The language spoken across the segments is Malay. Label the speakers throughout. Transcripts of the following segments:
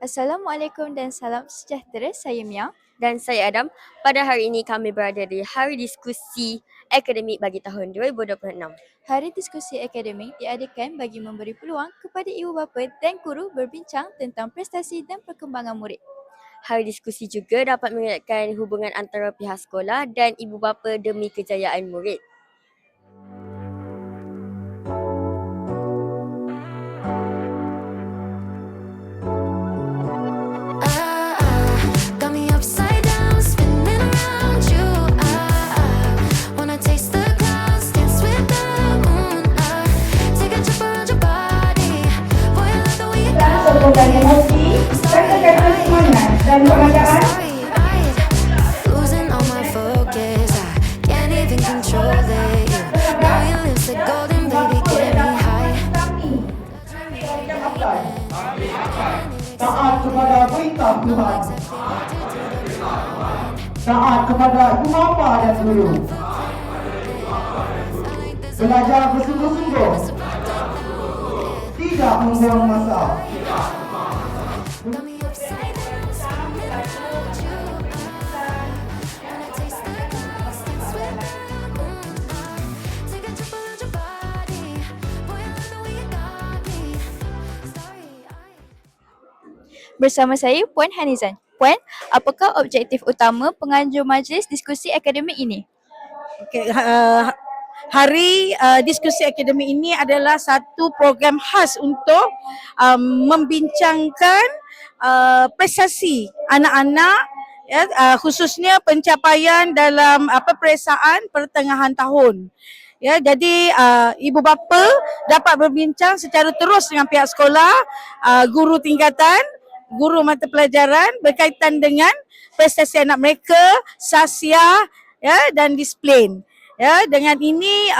Speaker 1: Assalamualaikum dan salam sejahtera. Saya Mia.
Speaker 2: Dan saya Adam. Pada hari ini kami berada di Hari Diskusi Akademik bagi tahun 2026.
Speaker 1: Hari Diskusi Akademik diadakan bagi memberi peluang kepada ibu bapa dan guru berbincang tentang prestasi dan perkembangan murid.
Speaker 2: Hari diskusi juga dapat mengeratkan hubungan antara pihak sekolah dan ibu bapa demi kejayaan murid.
Speaker 3: Got me upside down, spinning around you. Wanna taste the clouds, dance with the moon. Take a trip around your body. Boy, I love the way you
Speaker 4: Sebutan emosi, serta semangat dan penghargaan.
Speaker 3: losing all my focus. I can't even control it. You know your lips are golden, baby, get me high.
Speaker 4: Taat kepada perintah Tuhan. Taat kepada ibu bapa dan guru. Belajar bersungguh-sungguh. Tidak membuang masa.
Speaker 3: Got me upside down, spinning around you. Wanna taste the clouds, dance with the moon. Take a trip around your body. Boy, I love the way you got me.
Speaker 1: Bersama saya Puan Hanizan. Puan, apakah objektif utama penganjur majlis diskusi akademik ini?
Speaker 5: Okay, hari diskusi akademik ini adalah satu program khas untuk membincangkan prestasi anak-anak, ya, khususnya pencapaian dalam peperiksaan pertengahan tahun. Ya, jadi ibu bapa dapat berbincang secara terus dengan pihak sekolah, guru tingkatan, guru mata pelajaran berkaitan dengan prestasi anak mereka, sasiah, ya, dan disiplin. Ya, dengan ini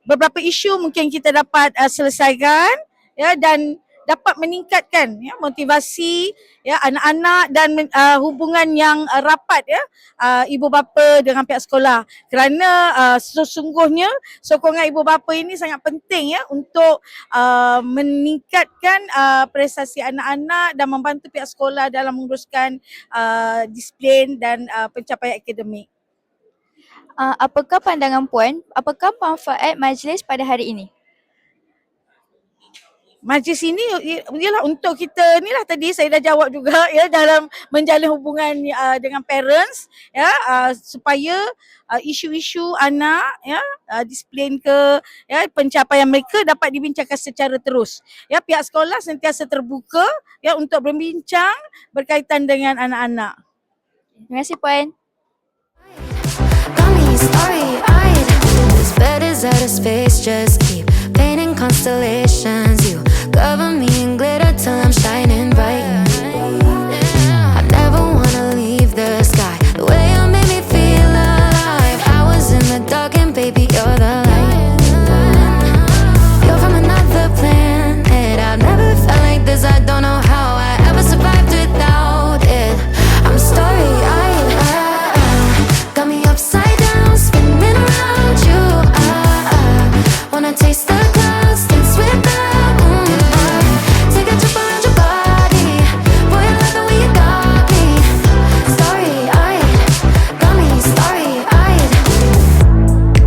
Speaker 5: beberapa isu mungkin kita dapat selesaikan, ya, dan dapat meningkatkan, ya, motivasi, ya, anak-anak dan hubungan yang rapat, ya, ibu bapa dengan pihak sekolah. Kerana sesungguhnya sokongan ibu bapa ini sangat penting, ya, untuk meningkatkan prestasi anak-anak dan membantu pihak sekolah dalam menguruskan disiplin dan pencapaian akademik.
Speaker 1: Apakah pandangan Puan? Apakah manfaat majlis pada hari ini?
Speaker 5: Majlis ini ialah untuk kita ni lah, tadi saya dah jawab juga, ya, dalam menjalin hubungan dengan parents, ya, supaya isu-isu anak, ya, disiplin ke, ya, pencapaian mereka dapat dibincangkan secara terus. Ya, pihak sekolah sentiasa terbuka, ya, untuk berbincang berkaitan dengan anak-anak.
Speaker 1: Terima kasih Puan.
Speaker 3: Got me starry-eyed. This bed is out of space. Just keep painting constellations. You cover me in glitter till I'm shining bright. I never wanna leave the sky. The way you made me feel alive. I was in the dark and baby you're the light. You're from another planet. I've never felt like this. I don't know how I ever survived without it. I'm starry-eyed. Got me upside down, spinning around you. Wanna taste the clouds, dance with the moon. Take a trip around your body. Boy, I love the way you got me. Starry-eyed, got me starry-eyed.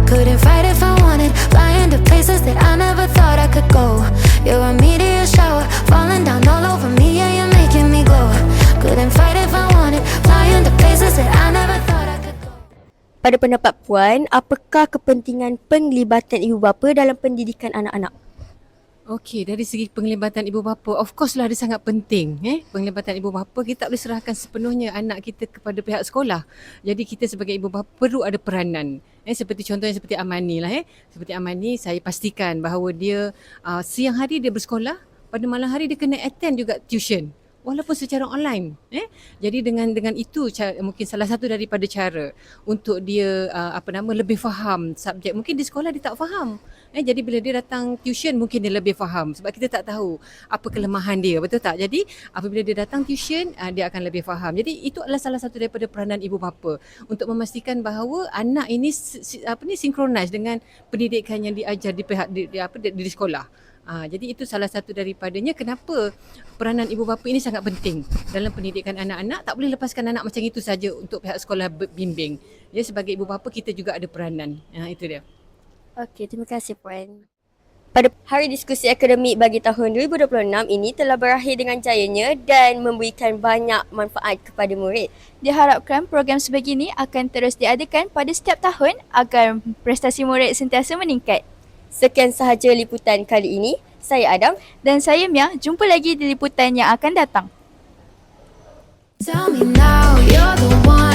Speaker 3: Couldn't fight if I wanted. Flying to places that I never thought I could go. You're a meteor shower, falling down all over me. Yeah, you're making me glow. Couldn't fight if I wanted. Flying to places that I never thought I could go.
Speaker 2: Pada pendapat Puan, apakah kepentingan penglibatan ibu bapa dalam pendidikan anak-anak?
Speaker 6: Okey, dari segi penglibatan ibu bapa, of course lah dia sangat penting. Penglibatan ibu bapa, kita tak boleh serahkan sepenuhnya anak kita kepada pihak sekolah. Jadi kita sebagai ibu bapa perlu ada peranan. Seperti contohnya seperti Amani lah. Seperti Amani, saya pastikan bahawa dia siang hari dia bersekolah, pada malam hari dia kena attend juga tuition. Walaupun secara online. Jadi dengan itu mungkin salah satu daripada cara untuk dia lebih faham subjek. Mungkin di sekolah dia tak faham. Jadi bila dia datang tuition mungkin dia lebih faham sebab kita tak tahu apa kelemahan dia, betul tak? Jadi apabila dia datang tuition dia akan lebih faham. Jadi itu adalah salah satu daripada peranan ibu bapa untuk memastikan bahawa anak ini sinkronis dengan pendidikan yang diajar di sekolah. Jadi itu salah satu daripadanya kenapa peranan ibu bapa ini sangat penting dalam pendidikan anak-anak. Tak boleh lepaskan anak macam itu saja untuk pihak sekolah bimbing. Ya, sebagai ibu bapa kita juga ada peranan. Itu dia.
Speaker 2: Okey, terima kasih Puan. Pada Hari Diskusi Akademik bagi tahun 2026 ini telah berakhir dengan jayanya dan memberikan banyak manfaat kepada murid.
Speaker 1: Diharapkan program sebegini akan terus diadakan pada setiap tahun agar prestasi murid sentiasa meningkat.
Speaker 2: Sekian sahaja liputan kali ini. Saya Adam.
Speaker 1: Dan saya Mia, jumpa lagi di liputan yang akan datang.
Speaker 3: Tell me now you're the one.